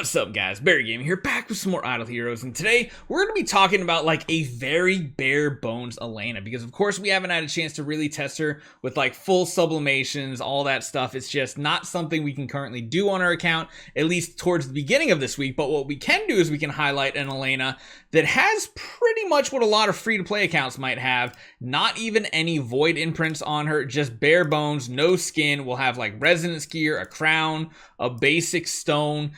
What's up, guys? Barry Gaming here, back with some more Idle Heroes, and today we're going to be talking about like a very bare bones Elena, because of course we haven't had a chance to really test her with like full sublimations, all that stuff. It's just not something we can currently do on our account, at least towards the beginning of this week. But what we can do is we can highlight an Elena that has pretty much what a lot of free-to-play accounts might have. Not even any void imprints on her, just bare bones, no skin. We'll have like resonance gear, a crown, a basic stone,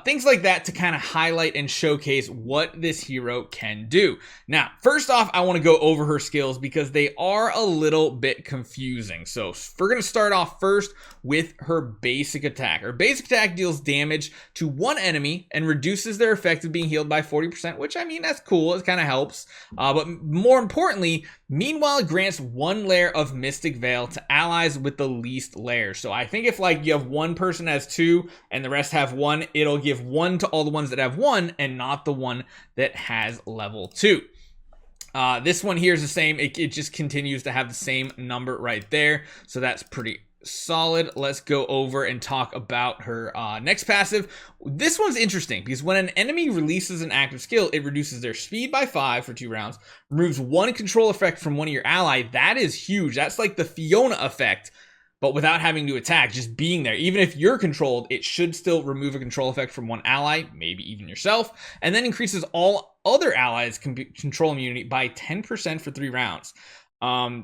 things like that to kind of highlight and showcase what this hero can do. Now, first off, I want to go over her skills because they are a little bit confusing. So we're going to start off first with her basic attack. Her basic attack deals damage to one enemy and reduces their effect of being healed by 40%, which I mean, that's cool. It kind of helps. But more importantly, meanwhile, it grants one layer of Mystic Veil to allies with the least layer. So I think if like you have one person has two and the rest have one, it'll give one to all the ones that have one and not the one that has level 2. This one here is the same. It just continues to have the same number right there. So that's pretty solid. Let's go over and talk about her next passive. This one's interesting because when an enemy releases an active skill, it reduces their speed by 5 for 2 rounds, removes one control effect from one of your ally. That is huge. That's like the Fiona effect, but without having to attack, just being there. Even if you're controlled, it should still remove a control effect from one ally, maybe even yourself, and then increases all other allies' control immunity by 10% for 3 rounds.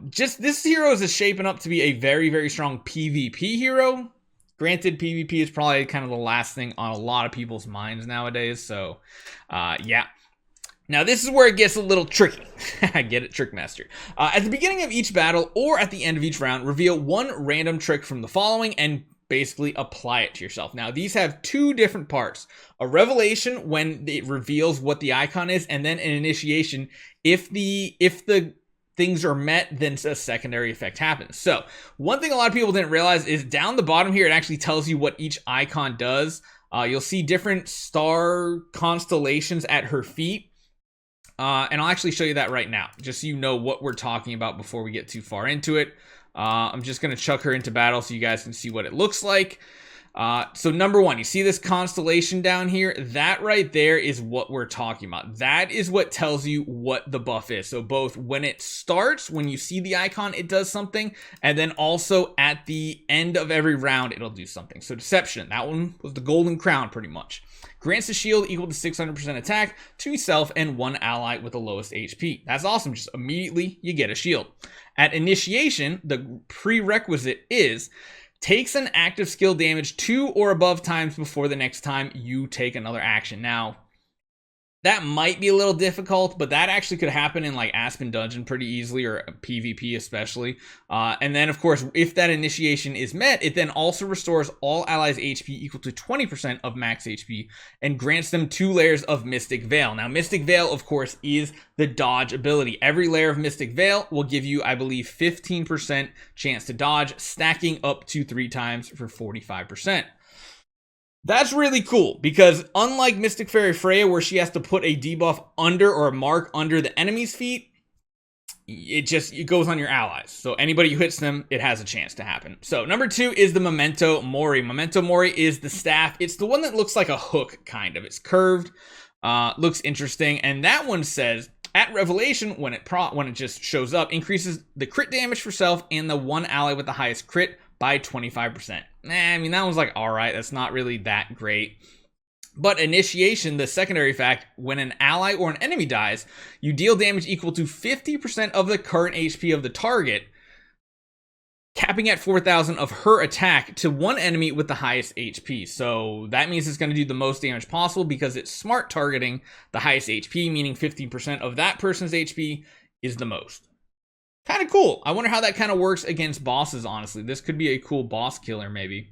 Just this hero is shaping up to be a very, very strong PvP hero. Granted, PvP is probably kind of the last thing on a lot of people's minds nowadays. So, yeah. Now, this is where it gets a little tricky. I get it, Trickmaster. At the beginning of each battle or at the end of each round, reveal one random trick from the following and basically apply it to yourself. Now, these have 2 different parts. A revelation when it reveals what the icon is, and then an initiation if the things are met, then a secondary effect happens. So one thing a lot of people didn't realize is down the bottom here, it actually tells you what each icon does. You'll see different star constellations at her feet. And I'll actually show you that right now, just so you know what we're talking about before we get too far into it. I'm just going to chuck her into battle so you guys can see what it looks like. So number 1, you see this constellation down here? That right there is what we're talking about. That is what tells you what the buff is. So both when it starts, when you see the icon, it does something, and then also at the end of every round, it'll do something. So Deception, that one was the golden crown pretty much. Grants a shield equal to 600% attack to yourself and one ally with the lowest HP. That's awesome. Just immediately you get a shield. At initiation, the prerequisite is takes an active skill damage 2 or above times before the next time you take another action. Now, that might be a little difficult, but that actually could happen in like Aspen Dungeon pretty easily, or PvP especially. And then, of course, if that initiation is met, it then also restores all allies' HP equal to 20% of max HP and grants them 2 layers of Mystic Veil. Now, Mystic Veil, of course, is the dodge ability. Every layer of Mystic Veil will give you, I believe, 15% chance to dodge, stacking up to 3 times for 45%. That's really cool because unlike Mystic Fairy Freya, where she has to put a debuff under or a mark under the enemy's feet, it goes on your allies. So anybody who hits them, it has a chance to happen. So number 2 is the Memento Mori. Memento Mori is the staff. It's the one that looks like a hook, kind of. It's curved, looks interesting, and that one says at Revelation, when it just shows up, increases the crit damage for self and the one ally with the highest crit by 25%. I mean, that was like, all right, that's not really that great. But initiation, the secondary fact, when an ally or an enemy dies, you deal damage equal to 50% of the current HP of the target, capping at 4,000 of her attack to one enemy with the highest HP. So that means it's going to do the most damage possible because it's smart targeting the highest HP, meaning 15% of that person's HP is the most. Kind of cool. I wonder how that kind of works against bosses, honestly. This could be a cool boss killer, maybe.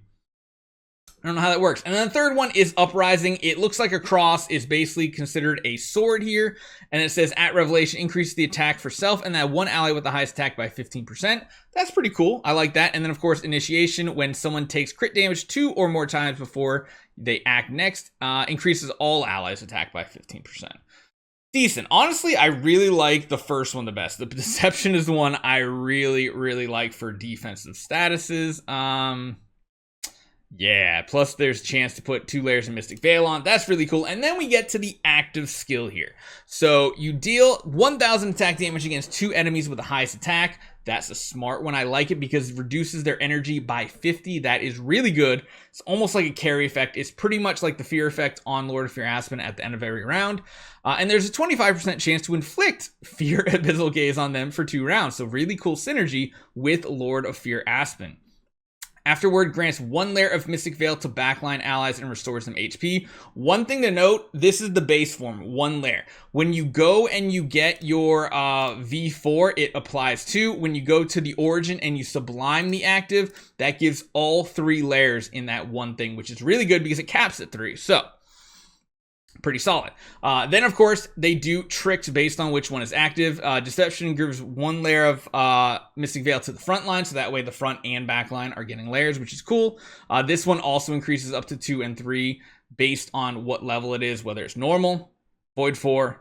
I don't know how that works. And then the third one is Uprising. It looks like a cross. Is basically considered a sword here. And it says, at Revelation, increase the attack for self and that one ally with the highest attack by 15%. That's pretty cool. I like that. And then, of course, Initiation, when someone takes crit damage 2 or more times before they act next, increases all allies' attack by 15%. Decent. Honestly, I really like the first one the best. The Deception is the one I really, really like for defensive statuses. Yeah, plus there's a chance to put 2 layers of Mystic Veil on. That's really cool. And then we get to the active skill here. So you deal 1000 attack damage against 2 enemies with the highest attack. That's a smart one. I like it because it reduces their energy by 50. That is really good. It's almost like a carry effect. It's pretty much like the fear effect on Lord of Fear Aspen at the end of every round. And there's a 25% chance to inflict Fear Abyssal Gaze on them for 2 rounds. So really cool synergy with Lord of Fear Aspen. Afterward, grants 1 layer of Mystic Veil to backline allies and restores them HP. One thing to note, this is the base form, 1 layer. When you go and you get your V4, it applies 2. When you go to the origin and you sublime the active, that gives all 3 layers in that one thing, which is really good because it caps at 3. So, pretty solid. Then, of course, they do tricks based on which one is active. Deception gives 1 layer of Mystic Veil to the front line, so that way the front and back line are getting layers, which is cool. This one also increases up to 2 and 3 based on what level it is, whether it's normal, Void 4,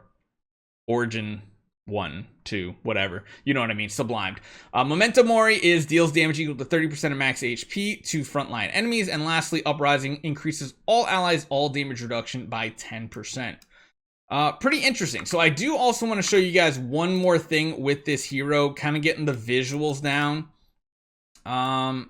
Origin 1, 2, whatever. You know what I mean, sublimed. Memento Mori deals damage equal to 30% of max HP to frontline enemies. And lastly, Uprising increases all allies all damage reduction by 10%. Pretty interesting. So I do also want to show you guys one more thing with this hero, kind of getting the visuals down.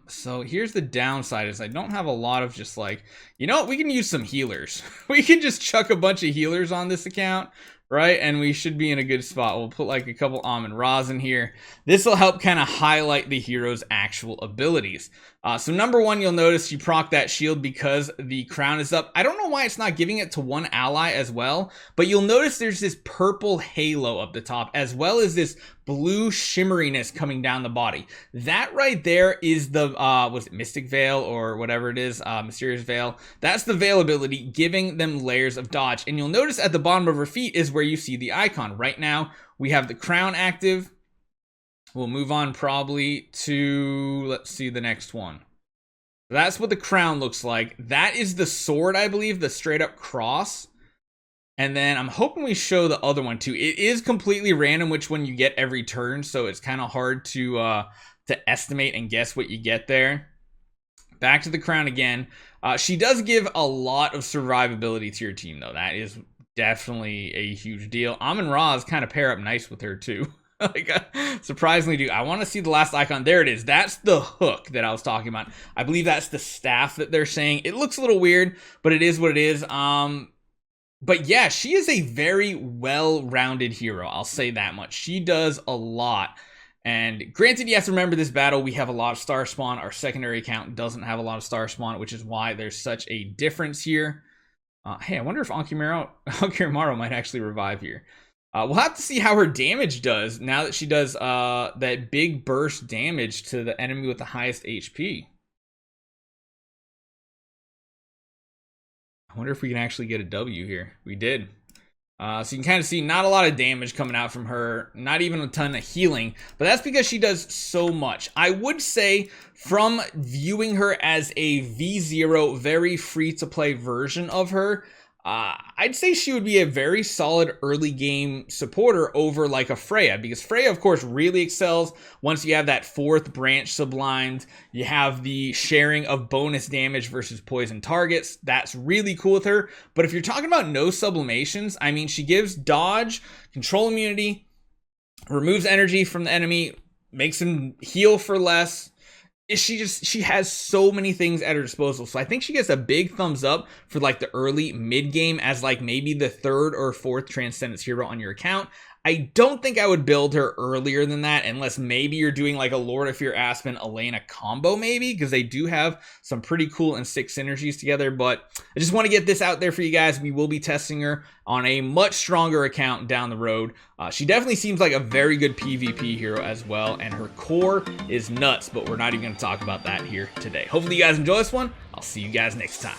So here's the downside is I don't have a lot of just like, you know what, we can use some healers. We can just chuck a bunch of healers on this account, right? And we should be in a good spot. We'll put like a couple Amun-Ra's in here. This will help kind of highlight the hero's actual abilities. So number 1, you'll notice you proc that shield because the crown is up. I don't know why it's not giving it to 1 ally as well, but you'll notice there's this purple halo up the top as well as this blue shimmeriness coming down the body. That right there is the, was it Mystic Veil or whatever it is, Mysterious Veil. That's the Veil ability giving them layers of dodge. And you'll notice at the bottom of her feet is where you see the icon. Right now, we have the crown active. We'll move on probably to, let's see the next one. That's what the crown looks like. That is the sword, I believe, the straight up cross. And then I'm hoping we show the other one too. It is completely random which one you get every turn, so it's kind of hard to estimate and guess what you get there. Back to the crown again. She does give a lot of survivability to your team, though. That is definitely a huge deal. Amun-Ra's kind of pair up nice with her too. Like, surprisingly, dude, I want to see the last icon. There it is. That's the hook that I was talking about. I believe that's the staff that they're saying. It looks a little weird, but it is what it is. But yeah, she is a very well-rounded hero. I'll say that much. She does a lot. And granted, you have to remember this battle, we have a lot of star spawn. Our secondary account doesn't have a lot of star spawn, which is why there's such a difference here. Hey, I wonder if Ankirimaru might actually revive here. We'll have to see how her damage does now that she does that big burst damage to the enemy with the highest HP. I wonder if we can actually get a W here. We did. So you can kind of see not a lot of damage coming out from her, not even a ton of healing, but that's because she does so much. I would say from viewing her as a V0, very free-to-play version of her, I'd say she would be a very solid early game supporter over like a Freya, because Freya, of course, really excels once you have that 4th branch sublimed. You have the sharing of bonus damage versus poison targets. That's really cool with her. But if you're talking about no sublimations, I mean, she gives dodge, control immunity, removes energy from the enemy, makes him heal for less. She has so many things at her disposal. So I think she gets a big thumbs up for like the early mid game as like maybe the 3rd or 4th Transcendence hero on your account. I don't think I would build her earlier than that unless maybe you're doing like a Lord of Fear Aspen Elena combo maybe, because they do have some pretty cool and sick synergies together. But I just want to get this out there for you guys. We will be testing her on a much stronger account down the road. She definitely seems like a very good PvP hero as well, and her core is nuts, but we're not even going to talk about that here today. Hopefully you guys enjoy this one. I'll see you guys next time.